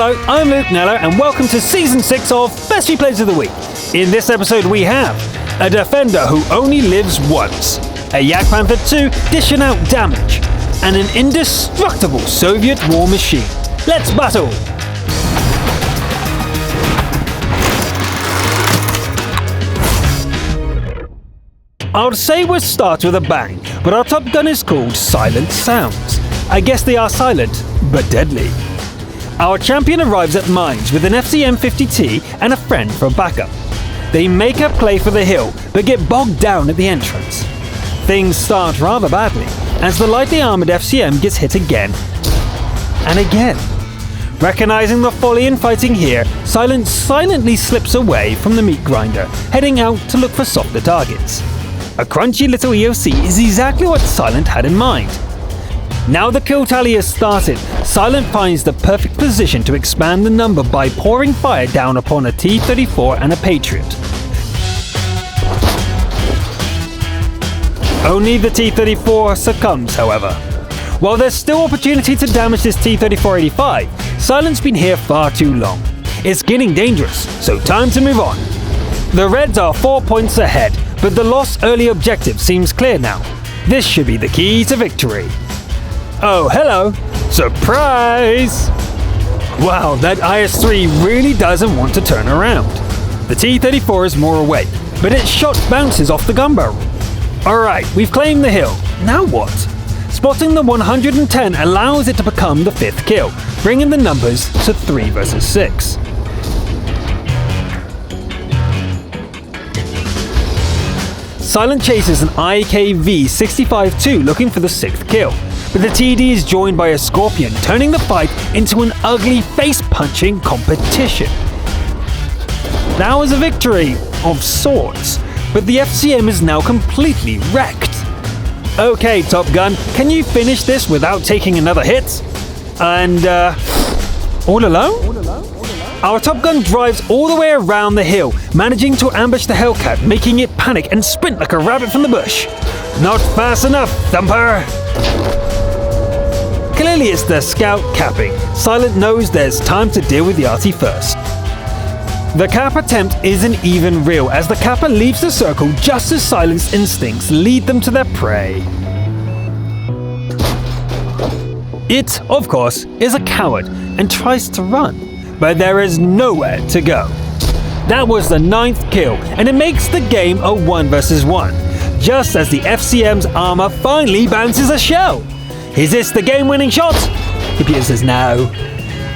Hello, I'm Luke Neller and welcome to Season 6 of Best Replays of the Week. In this episode we have a defender who only lives once, a Jagdpanther II dishing out damage, and an indestructible Soviet war machine. Let's battle! I'd say we'll start with a bang, but our top gun is called Silent Sounds. I guess they are silent, but deadly. Our champion arrives at mines with an FCM-50T and a friend for backup. They make a play for the hill, but get bogged down at the entrance. Things start rather badly, as the lightly armoured FCM gets hit again and again. Recognizing the folly in fighting here, Silent silently slips away from the meat grinder, heading out to look for softer targets. A crunchy little EOC is exactly what Silent had in mind. Now the kill tally has started, Silent finds the perfect position to expand the number by pouring fire down upon a T-34 and a Patriot. Only the T-34 succumbs, however. While there's still opportunity to damage this T-34-85, Silent's been here far too long. It's getting dangerous, so time to move on. The Reds are 4 points ahead, but the lost early objective seems clear now. This should be the key to victory. Oh, hello! Surprise! Wow, that IS-3 really doesn't want to turn around. The T-34 is more awake, but its shot bounces off the gun barrel. Alright, we've claimed the hill. Now what? Spotting the 110 allows it to become the 5th kill, bringing the numbers to 3 versus 6. Silent chases an IKV-65-2 looking for the 6th kill, but the TD is joined by a Scorpion, turning the fight into an ugly face-punching competition. That was a victory, of sorts, but the FCM is now completely wrecked. Okay, Top Gun, can you finish this without taking another hit? And, all alone? Our Top Gun drives all the way around the hill, managing to ambush the Hellcat, making it panic and sprint like a rabbit from the bush. Not fast enough, Thumper! Clearly it's the scout capping. Silent knows there's time to deal with the arty first. The cap attempt isn't even real, as the capper leaves the circle just as Silent's instincts lead them to their prey. It, of course, is a coward and tries to run, but there is nowhere to go. That was the 9th kill, and it makes the game a 1 versus 1, just as the FCM's armor finally bounces a shell. Is this the game-winning shot? Computer says no.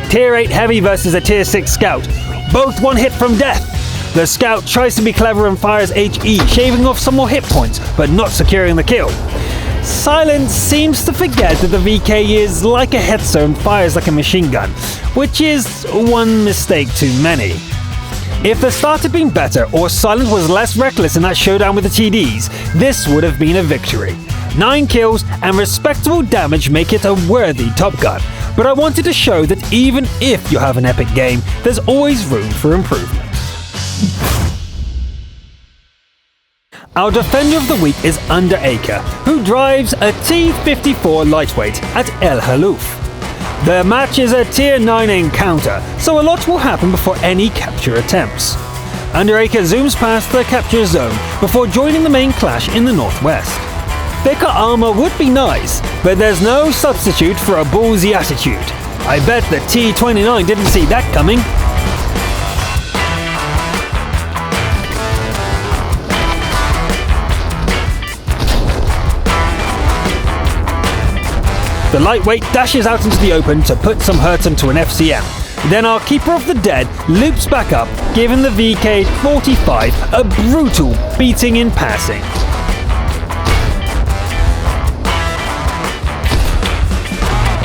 Tier 8 Heavy versus a Tier 6 Scout. Both one hit from death. The Scout tries to be clever and fires HE, shaving off some more hit points, but not securing the kill. Silent seems to forget that the VK is like a hetzer and fires like a machine gun, which is one mistake too many. If the start had been better, or Silent was less reckless in that showdown with the TDs, this would have been a victory. 9 kills and respectable damage make it a worthy Top Gun, but I wanted to show that even if you have an epic game, there's always room for improvement. Our defender of the week is UnderArmour, who drives a T-54 lightweight at El Halouf. The match is a Tier 9 encounter, so a lot will happen before any capture attempts. UnderArmour zooms past the capture zone before joining the main clash in the northwest. Thicker armor would be nice, but there's no substitute for a ballsy attitude. I bet the T-29 didn't see that coming. The lightweight dashes out into the open to put some hurt into an FCM. Then our Keeper of the Dead loops back up, giving the VK-45 a brutal beating in passing.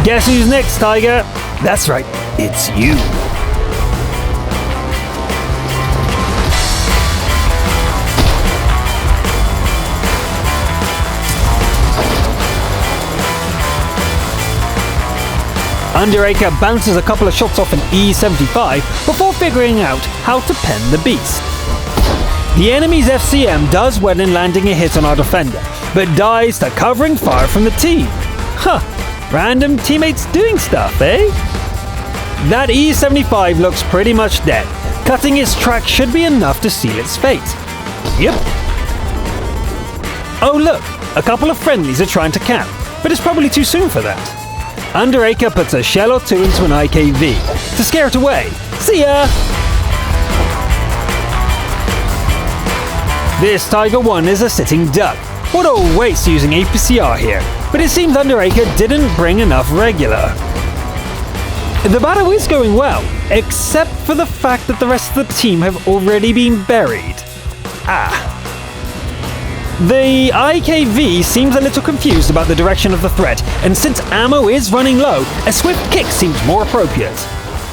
Guess who's next, Tiger? That's right, it's you. UnderArmour bounces a couple of shots off an E-75 before figuring out how to pen the beast. The enemy's FCM does well in landing a hit on our defender, but dies to covering fire from the team. Huh, random teammates doing stuff, eh? That E75 looks pretty much dead. Cutting its track should be enough to seal its fate. Yep. Oh look, a couple of friendlies are trying to camp, but it's probably too soon for that. UnderArmour puts a shell or two into an IKV to scare it away. See ya! This Tiger 1 is a sitting duck. What a waste using APCR here, but it seems UnderArmour didn't bring enough regular. The battle is going well, except for the fact that the rest of the team have already been buried. The IKV seems a little confused about the direction of the threat, and since ammo is running low, a swift kick seems more appropriate.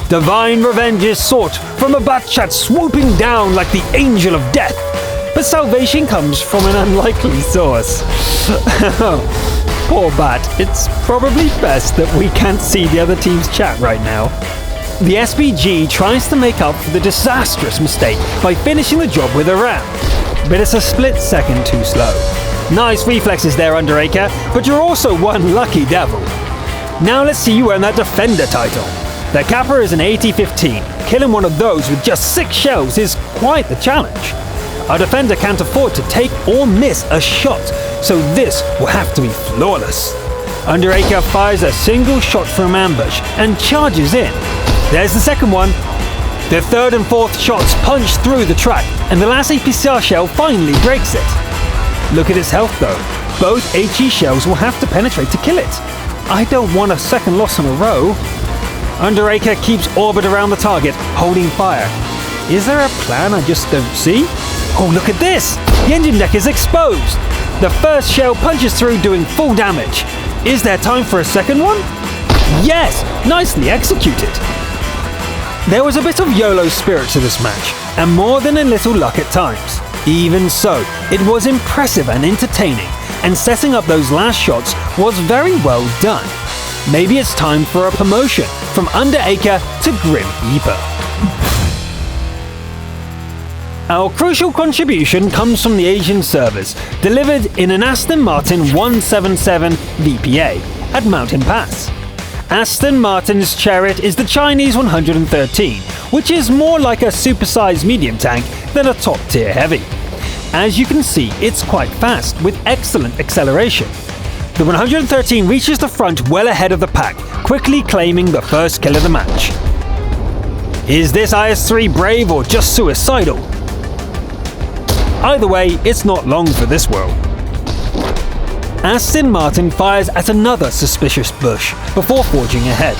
Divine revenge is sought from a Batchat swooping down like the angel of death, but salvation comes from an unlikely source. Poor Bat, it's probably best that we can't see the other team's chat right now. The SPG tries to make up for the disastrous mistake by finishing the job with a ram, but it's a split second too slow. Nice reflexes there, UnderArmour, but you're also one lucky devil. Now let's see you earn that Defender title. The Kappa is an AT-15. Killing one of those with just 6 shells is quite the challenge. Our Defender can't afford to take or miss a shot, so this will have to be flawless. UnderArmour fires a single shot from ambush and charges in. There's the second one. The third and fourth shots punch through the track, and the last APCR shell finally breaks it. Look at its health though. Both HE shells will have to penetrate to kill it. I don't want a second loss in a row. UnderArmour keeps orbit around the target, holding fire. Is there a plan I just don't see? Oh, look at this! The engine deck is exposed! The first shell punches through, doing full damage. Is there time for a second one? Yes! Nicely executed! There was a bit of YOLO spirit to this match, and more than a little luck at times. Even so, it was impressive and entertaining, and setting up those last shots was very well done. Maybe it's time for a promotion from UnderArmour to Grim Reaper. Our crucial contribution comes from the Asian servers, delivered in an Aston Martin 177 VPA at Mountain Pass. Aston Martin's Chariot is the Chinese 113, which is more like a supersized medium tank than a top-tier heavy. As you can see, it's quite fast, with excellent acceleration. The 113 reaches the front well ahead of the pack, quickly claiming the first kill of the match. Is this IS-3 brave or just suicidal? Either way, it's not long for this world. Aston Martin fires at another suspicious bush before forging ahead.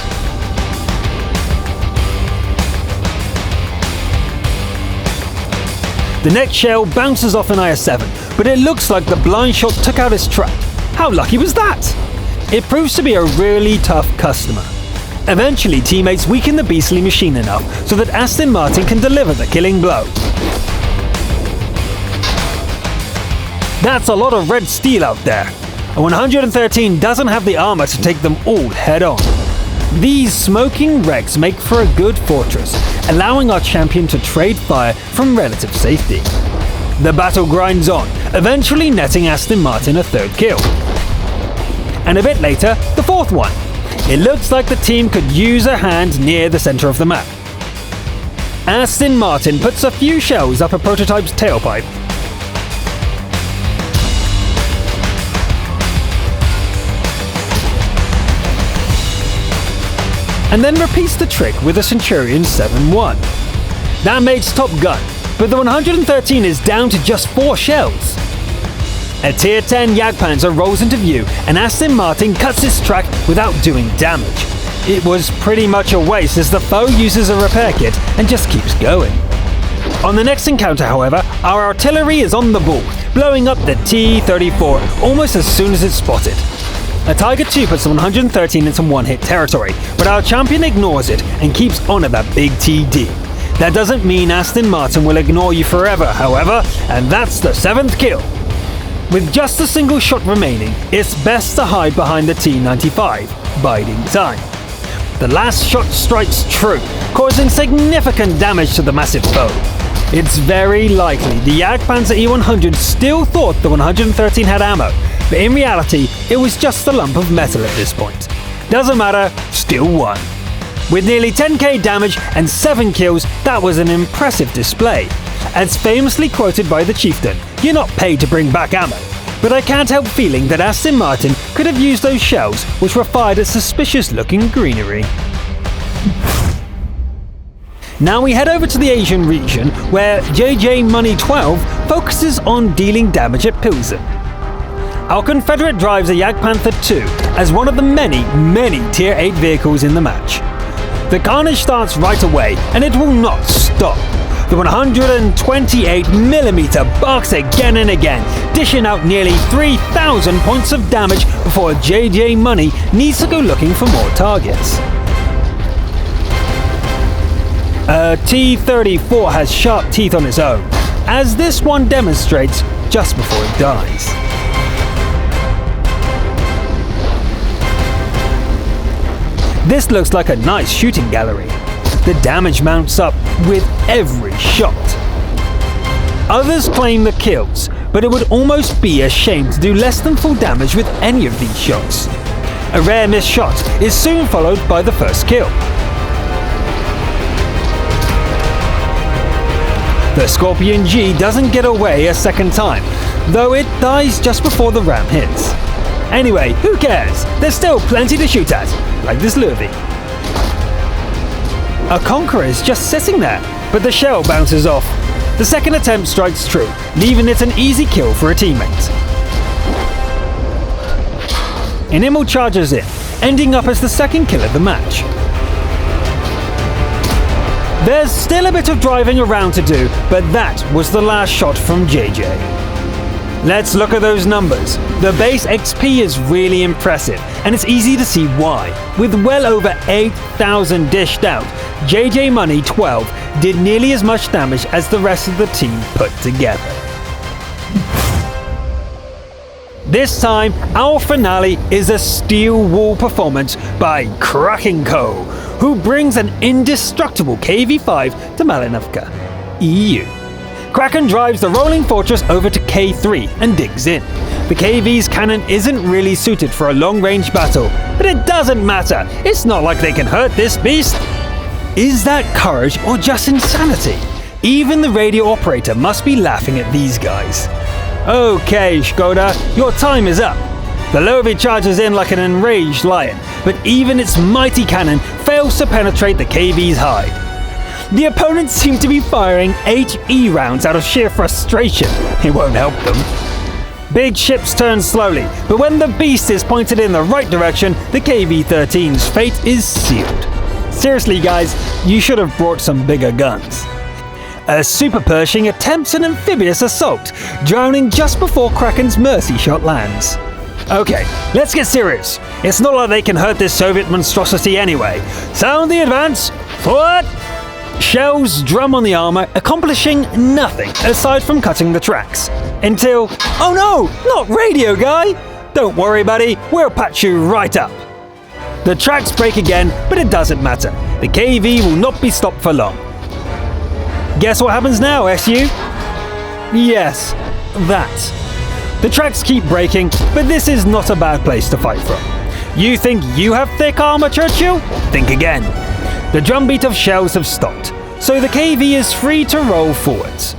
The next shell bounces off an IS-7, but it looks like the blind shot took out its truck. How lucky was that? It proves to be a really tough customer. Eventually, teammates weaken the beastly machine enough so that Aston Martin can deliver the killing blow. That's a lot of red steel out there. A 113 doesn't have the armor to take them all head on. These smoking wrecks make for a good fortress, allowing our champion to trade fire from relative safety. The battle grinds on, eventually netting Aston Martin a third kill. And a bit later, the fourth one. It looks like the team could use a hand near the center of the map. Aston Martin puts a few shells up a prototype's tailpipe. And then repeats the trick with a Centurion 7-1. That makes Top Gun, but the 113 is down to just 4 shells. A Tier 10 Jagdpanther rolls into view, and Aston Martin cuts its track without doing damage. It was pretty much a waste as the foe uses a repair kit and just keeps going. On the next encounter, however, our artillery is on the ball, blowing up the T-34 almost as soon as it's spotted. A Tiger II puts the 113 in some one-hit territory, but our champion ignores it and keeps on at that big TD. That doesn't mean Aston Martin will ignore you forever, however, and that's the 7th kill. With just a single shot remaining, it's best to hide behind the T-95, biding time. The last shot strikes true, causing significant damage to the massive foe. It's very likely the Jagdpanther E100 still thought the 113 had ammo, but in reality, it was just a lump of metal at this point. Doesn't matter, still won. With nearly 10k damage and 7 kills, that was an impressive display. As famously quoted by the chieftain, "You're not paid to bring back ammo." But I can't help feeling that Aston Martin could have used those shells, which were fired at suspicious-looking greenery. Now we head over to the Asian region, where JJ Money 12 focuses on dealing damage at Pilsen. Our Confederate drives a Jagdpanther II as one of the many Tier 8 vehicles in the match. The carnage starts right away, and it will not stop. The 128mm barks again and again, dishing out nearly 3,000 points of damage before JJ Money needs to go looking for more targets. T-34 has sharp teeth on its own, as this one demonstrates just before it dies. This looks like a nice shooting gallery. The damage mounts up with every shot. Others claim the kills, but it would almost be a shame to do less than full damage with any of these shots. A rare missed shot is soon followed by the first kill. The Scorpion G doesn't get away a second time, though it dies just before the ram hits. Anyway, who cares? There's still plenty to shoot at, like this Lurvy. A Conqueror is just sitting there, but the shell bounces off. The second attempt strikes true, leaving it an easy kill for a teammate. Inimal charges in, ending up as the second kill of the match. There's still a bit of driving around to do, but that was the last shot from JJ. Let's look at those numbers. The base XP is really impressive, and it's easy to see why. With well over 8,000 dished out, JJ Money 12 did nearly as much damage as the rest of the team put together. This time, our finale is a Steelwall performance by Kraken Co., who brings an indestructible KV-5 to Malinovka, EU. Kraken drives the Rolling Fortress over to K3 and digs in. The KV's cannon isn't really suited for a long-range battle, but it doesn't matter. It's not like they can hurt this beast. Is that courage or just insanity? Even the radio operator must be laughing at these guys. Okay, Skoda, your time is up. The Lurvy charges in like an enraged lion, but even its mighty cannon fails to penetrate the KV's hide. The opponents seem to be firing HE rounds out of sheer frustration. It won't help them. Big ships turn slowly, but when the beast is pointed in the right direction, the KV-13's fate is sealed. Seriously guys, you should have brought some bigger guns. A Super Pershing attempts an amphibious assault, drowning just before Kraken's mercy shot lands. Okay, let's get serious. It's not like they can hurt this Soviet monstrosity anyway. Sound the advance! Forward! Shells drum on the armor, accomplishing nothing aside from cutting the tracks. Until, oh no, not radio guy! Don't worry buddy, we'll patch you right up. The tracks break again, but it doesn't matter. The KV will not be stopped for long. Guess what happens now, SU? Yes, that. The tracks keep breaking, but this is not a bad place to fight from. You think you have thick armor, Churchill? Think again. The drumbeat of shells have stopped, so the KV is free to roll forwards.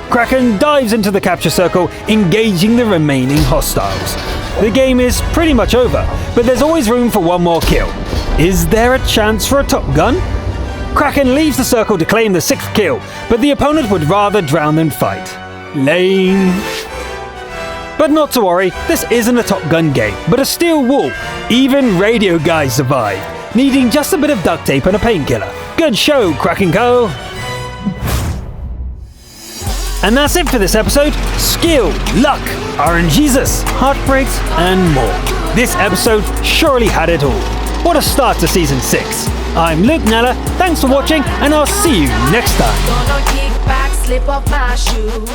Kraken dives into the capture circle, engaging the remaining hostiles. The game is pretty much over, but there's always room for one more kill. Is there a chance for a Top Gun? Kraken leaves the circle to claim the 6th kill, but the opponent would rather drown than fight. Lame. But not to worry, this isn't a Top Gun game, but a Steelwall. Even radio guys survive, needing just a bit of duct tape and a painkiller. Good show, Kraken Co. And that's it for this episode. Skill, luck, RNGesus, heartbreaks, and more. This episode surely had it all. What a start to Season 6. I'm Luke Nella, thanks for watching, and I'll see you next time. Gonna kick back, slip off my shoes.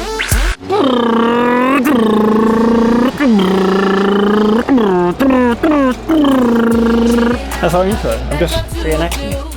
That's our intro. I'm just reenacting it.